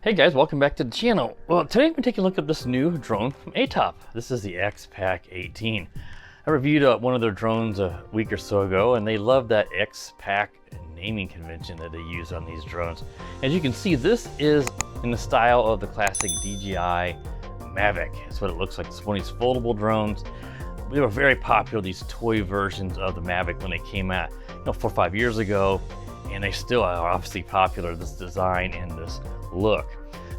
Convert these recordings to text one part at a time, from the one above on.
Hey guys, welcome back to the channel. Well, today I'm going to take a look at this new drone from Attop. This is the X-Pack 18. I reviewed one of their drones a week or so ago, and they love that X-Pack naming convention that they use on these drones. As you can see, this is in the style of the classic DJI MAVIC. That's what it looks like. It's one of these foldable drones. They were very popular, these toy versions of the MAVIC when they came out, 4 or 5 years ago, and they still are obviously popular, this design and this look.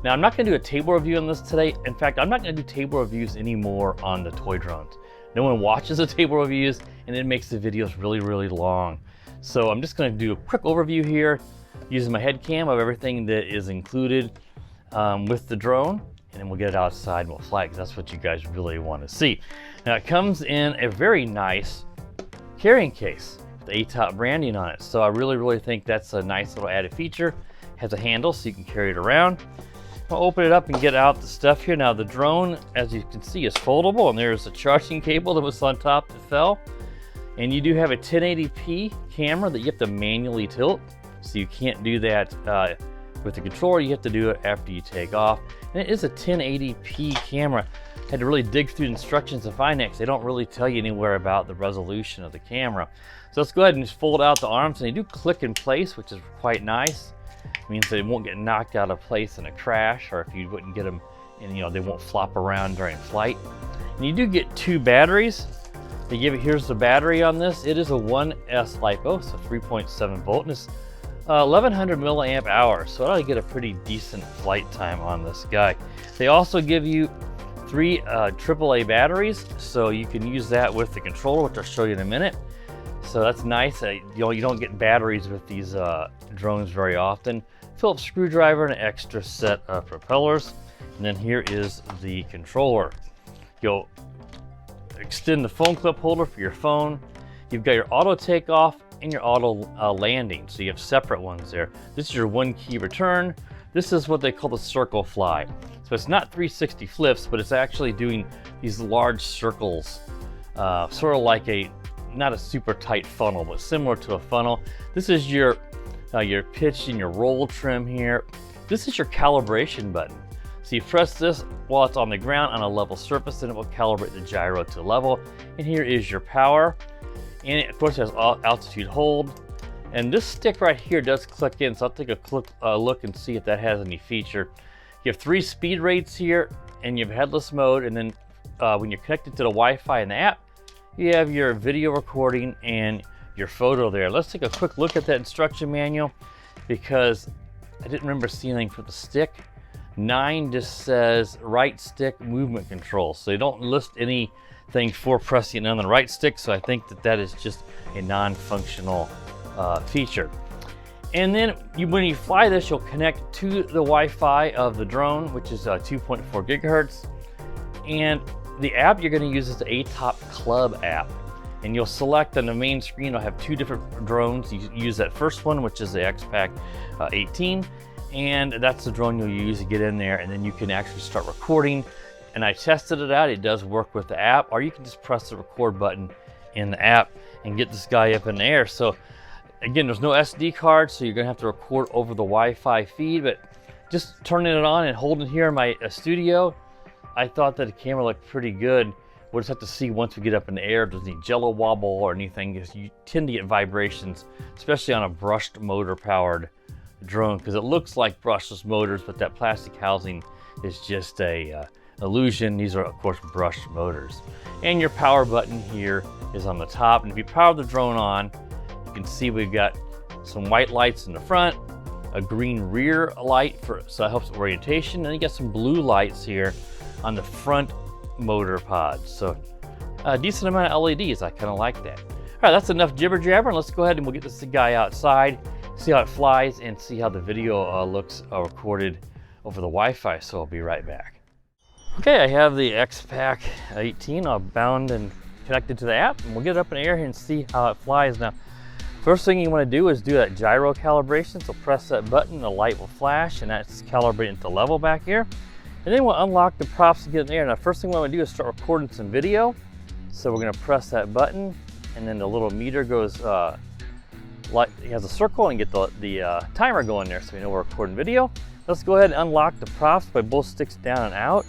Now, I'm not going to do a table review on this today. In fact, I'm not going to do table reviews anymore on the toy drones. No one watches the table reviews, and it makes the videos really, really long. So I'm just going to do a quick overview here using my head cam of everything that is included with the drone, and then we'll get it outside and we'll fly it because that's what you guys really want to see. Now, it comes in a very nice carrying case with the Attop branding on it. So I really, really think that's a nice little added feature. Has a handle so you can carry it around. I'll open it up and get out the stuff here. Now the drone, as you can see, is foldable, and there's a charging cable that was on top that fell. And you do have a 1080p camera that you have to manually tilt, so you can't do that with the controller. You have to do it after you take off. And it is a 1080p camera. I had to really dig through the instructions to find it because they don't really tell you anywhere about the resolution of the camera. So let's go ahead and just fold out the arms, and they do click in place, which is quite nice. It means they won't get knocked out of place in a crash, or if you wouldn't get them, and they won't flop around during flight. And you do get 2 batteries. They give it, here's the battery on this. It is a 1S LiPo, so 3.7 volt, and it's 1100 milliamp hours. So it'll get a pretty decent flight time on this guy. They also give you 3 AAA batteries, so you can use that with the controller, which I'll show you in a minute. So that's nice. You don't get batteries with these drones very often. Phillips screwdriver and an extra set of propellers. And then here is the controller. You'll extend the phone clip holder for your phone. You've got your auto takeoff and your auto landing. So you have separate ones there. This is your 1 key return. This is what they call the circle fly. So it's not 360 flips, but it's actually doing these large circles, sort of like not a super tight funnel, but similar to a funnel. This is your pitch and your roll trim here. This is your calibration button. So you press this while it's on the ground on a level surface, and it will calibrate the gyro to level. And here is your power. And it, of course, has altitude hold. And this stick right here does click in, so I'll take a look and see if that has any feature. You have 3 speed rates here, and you have headless mode. And then when you're connected to the Wi-Fi in the app, you have your video recording and your photo there. Let's take a quick look at that instruction manual, because I didn't remember seeing anything for the stick. 9 just says right stick movement control. So they don't list anything for pressing on the right stick. So I think that is just a non-functional feature. And then when you fly this, you'll connect to the Wi-Fi of the drone, which is 2.4 gigahertz. And the app you're going to use is the Attop Club app, and you'll select on the main screen. It'll have 2 different drones. You use that first one, which is the X-Pack 18, and that's the drone you'll use to get in there, and then you can actually start recording. And I tested it out. It does work with the app, or you can just press the record button in the app and get this guy up in the air. So again, there's no SD card, so you're going to have to record over the Wi-Fi feed, but just turning it on and holding it here in my studio, I thought that the camera looked pretty good. We'll just have to see once we get up in the air if there's any jello wobble or anything, because you tend to get vibrations, especially on a brushed motor powered drone, because it looks like brushless motors, but that plastic housing is just a illusion. These are, of course, brushed motors. And your power button here is on the top. And if you power the drone on, you can see we've got some white lights in the front, a green rear light so that helps with orientation, and you got some blue lights here on the front motor pod. So a decent amount of LEDs. I kind of like that. All right, that's enough jibber jabber, and let's go ahead and we'll get this guy outside, see how it flies, and see how the video looks recorded over the Wi-Fi. So I'll be right back. Okay, I have the X-Pack 18 bound and connected to the app, and we'll get it up in the air here and see how it flies. Now, first thing you want to do is do that gyro calibration. So press that button, the light will flash, and that's calibrating to level back here. And then we'll unlock the props to get in the air. Now, first thing we want to do is start recording some video. So we're going to press that button, and then the little meter goes, it has a circle, and get the timer going there so we know we're recording video. Let's go ahead and unlock the props by both sticks down and out.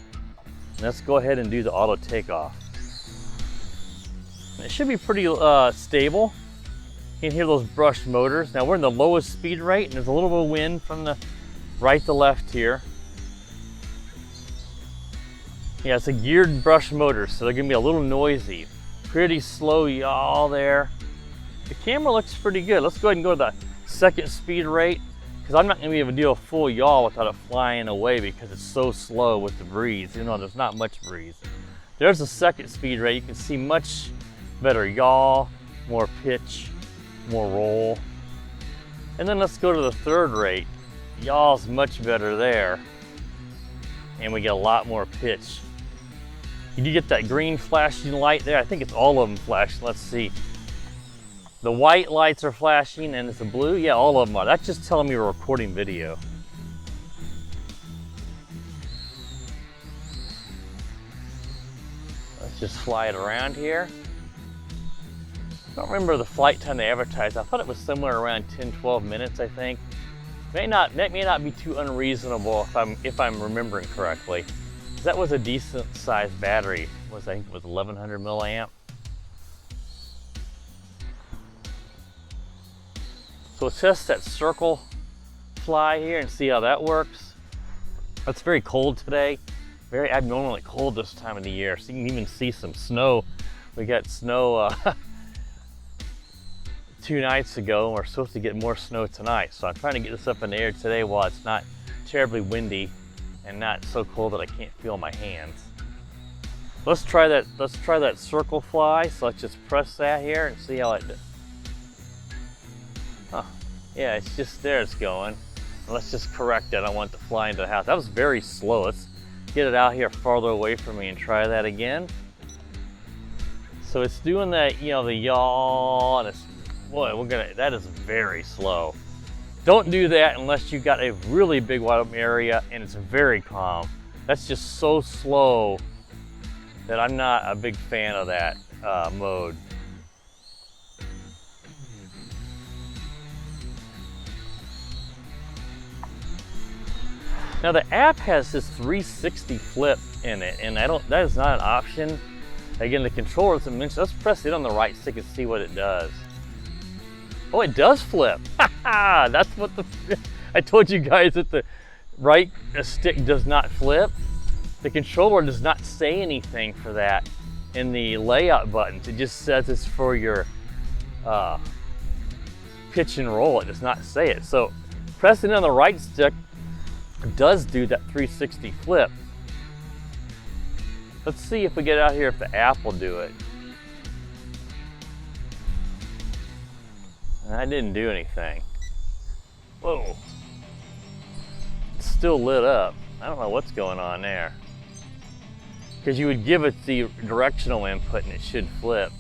And let's go ahead and do the auto takeoff. It should be pretty stable. You can hear those brushed motors. Now we're in the lowest speed rate and there's a little bit of wind from the right to left here. Yeah, it's a geared brush motor, so they're gonna be a little noisy. Pretty slow yaw there. The camera looks pretty good. Let's go ahead and go to the second speed rate, because I'm not gonna be able to do a full yaw without it flying away because it's so slow with the breeze. You know, there's not much breeze. There's the second speed rate. You can see much better yaw, more pitch, more roll. And then let's go to the third rate. Yaw's much better there. And we get a lot more pitch. You do get that green flashing light there. I think it's all of them flashing. Let's see. The white lights are flashing and it's the blue. Yeah, all of them are. That's just telling me we're recording video. Let's just fly it around here. I don't remember the flight time they advertised. I thought it was somewhere around 10-12 minutes, I think. That may not be too unreasonable if I'm remembering correctly. That was a decent sized battery. I think it was 1100 milliamp. So let's test that circle fly here and see how that works. It's very cold today. Very abnormally cold this time of the year. So you can even see some snow. We got snow 2 nights ago. We're supposed to get more snow tonight. So I'm trying to get this up in the air today while it's not terribly windy and not so cold that I can't feel my hands. Let's try that circle fly. So let's just press that here and see how it does. Huh. Yeah, it's just there it's going. Let's just correct it. I want it to fly into the house. That was very slow. Let's get it out here farther away from me and try that again. So it's doing that, you know, the yaw, and it's, boy, that is very slow. Don't do that unless you've got a really big wide open area and it's very calm. That's just so slow that I'm not a big fan of that mode. Now the app has this 360 flip in it, and that is not an option. Again, the controller doesn't mention. Let's press it on the right stick and see what it does. Oh, it does flip. That's what I told you guys that the right stick does not flip. The controller does not say anything for that in the layout buttons. It just says it's for your pitch and roll. It does not say it. So pressing on the right stick does do that 360 flip. Let's see if we get out here if the app will do it. And I didn't do anything. Whoa. It's still lit up. I don't know what's going on there. Because you would give it the directional input and it should flip.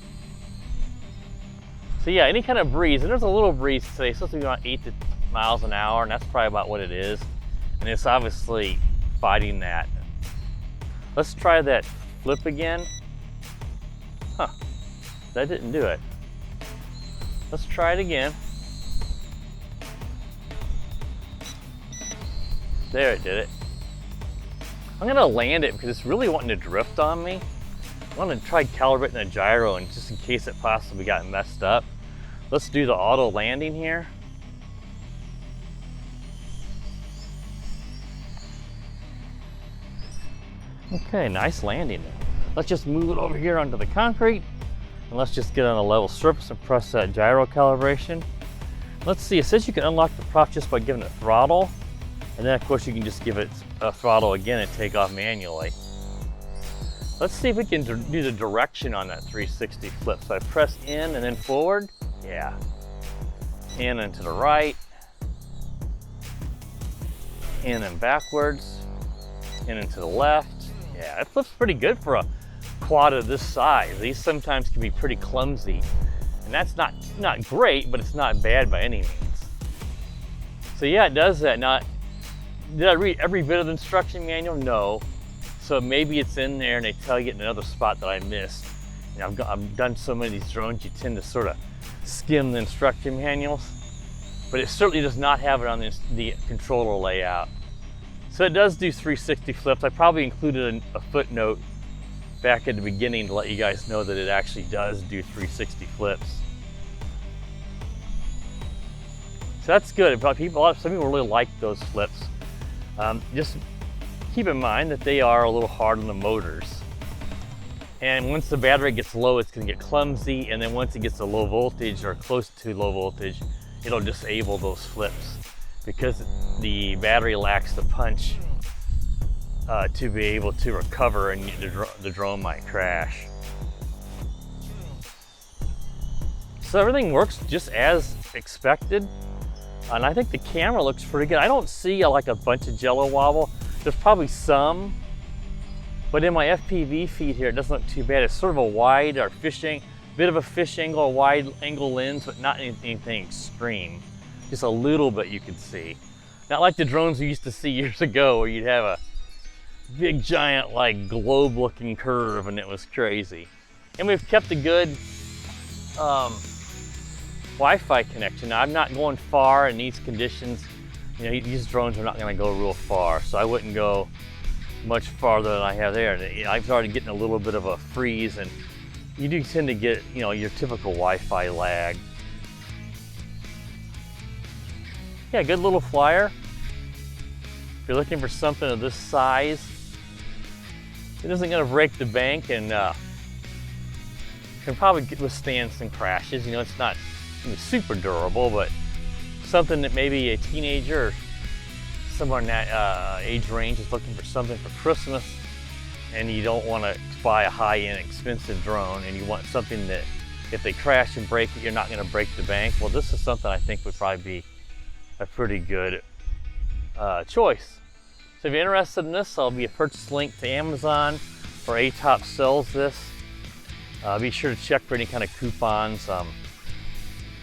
So yeah, any kind of breeze, and there's a little breeze today. It's supposed to be around 8 miles an hour, and that's probably about what it is. And it's obviously fighting that. Let's try that flip again. Huh, that didn't do it. Let's try it again. There, it did it. I'm gonna land it because it's really wanting to drift on me. I want to try calibrating the gyro and just in case it possibly got messed up. Let's do the auto landing here. Okay, nice landing. Let's just move it over here onto the concrete and let's just get on a level surface and press that gyro calibration. Let's see, it says you can unlock the prop just by giving it throttle, and then of course you can just give it a throttle again and take off manually. Let's see if we can do the direction on that 360 flip. So I press in and then forward. Yeah. In and to the right. In and backwards. In and to the left. Yeah, it flips pretty good for a quad of this size. These sometimes can be pretty clumsy. And that's not great, but it's not bad by any means. So yeah, it does that. Now, did I read every bit of the instruction manual? No. So maybe it's in there and they tell you in another spot that I missed. You know, I've done so many of these drones, you tend to sort of skim the instruction manuals. But it certainly does not have it on the controller layout. So it does do 360 flips. I probably included a footnote back at the beginning to let you guys know that it actually does do 360 flips. So that's good. Some people really like those flips. Just keep in mind that they are a little hard on the motors. And once the battery gets low, it's going to get clumsy. And then once it gets to low voltage or close to low voltage, it'll disable those flips because the battery lacks the punch to be able to recover, and the drone might crash. So everything works just as expected. And I think the camera looks pretty good. I don't see like a bunch of jello wobble. There's probably some, but in my FPV feed here, it doesn't look too bad. It's sort of a wide or bit of a fish angle, a wide angle lens, but not anything extreme. Just a little bit you can see. Not like the drones we used to see years ago where you'd have a big giant like globe looking curve and it was crazy. And we've kept a good Wi-Fi connection. Now, I'm not going far in these conditions. You know, these drones are not going to go real far, so I wouldn't go much farther than I have there. And I've started getting a little bit of a freeze, and you do tend to get, you know, your typical Wi-Fi lag. Yeah, good little flyer. If you're looking for something of this size, it isn't going to break the bank, and can probably withstand some crashes. You know, it's not super durable, but something that maybe a teenager or somewhere in that age range is looking for something for Christmas, and you don't want to buy a high-end expensive drone, and you want something that if they crash and break it, you're not going to break the bank. Well, this is something I think would probably be a pretty good choice. So if you're interested in this, I'll be a purchase link to Amazon, or Attop sells this. Be sure to check for any kind of coupons.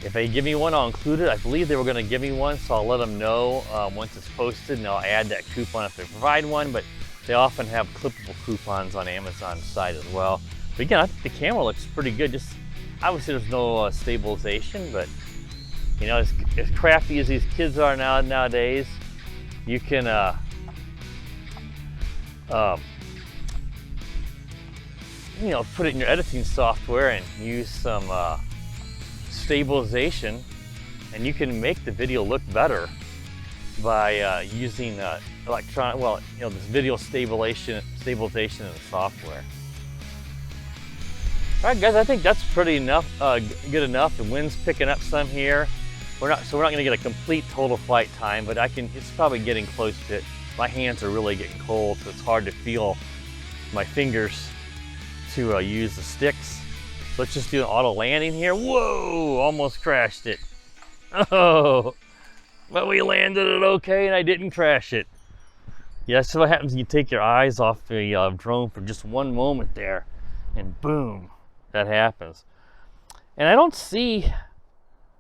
If they give me one, I'll include it. I believe they were going to give me one, so I'll let them know once it's posted, and I'll add that coupon if they provide one. But they often have clippable coupons on Amazon's site as well. But again, I think the camera looks pretty good. Just obviously there's no stabilization, but you know, as crafty as these kids are nowadays, you can you know, put it in your editing software and use some stabilization, and you can make the video look better by using electronic, well, you know, this video stabilization in the software. All right, guys, I think that's pretty enough, good enough. The wind's picking up some here. We're not going to get a complete total flight time, but it's probably getting close to it. My hands are really getting cold, so it's hard to feel my fingers to use the sticks. Let's just do an auto landing here. Whoa, almost crashed it. Oh, but we landed it okay, and I didn't crash it. Yeah, so what happens when you take your eyes off the drone for just one moment there, and boom, that happens. And I don't see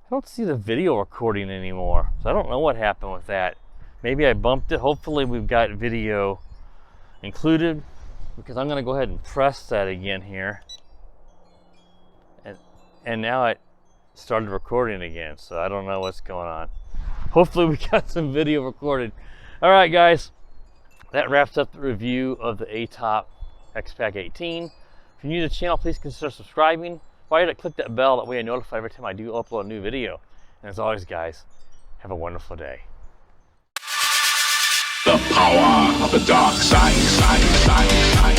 the video recording anymore, so I don't know what happened with that. Maybe I bumped it. Hopefully we've got video included, because I'm going to go ahead and press that again here. And now it started recording again, so I don't know what's going on. Hopefully we got some video recorded. All right, guys, that wraps up the review of the Attop X-Pack 18. If you're new to the channel, please consider subscribing. While you're at it, click that bell, that way I notify every time I do upload a new video. And as always, guys, have a wonderful day. The power of the dark side.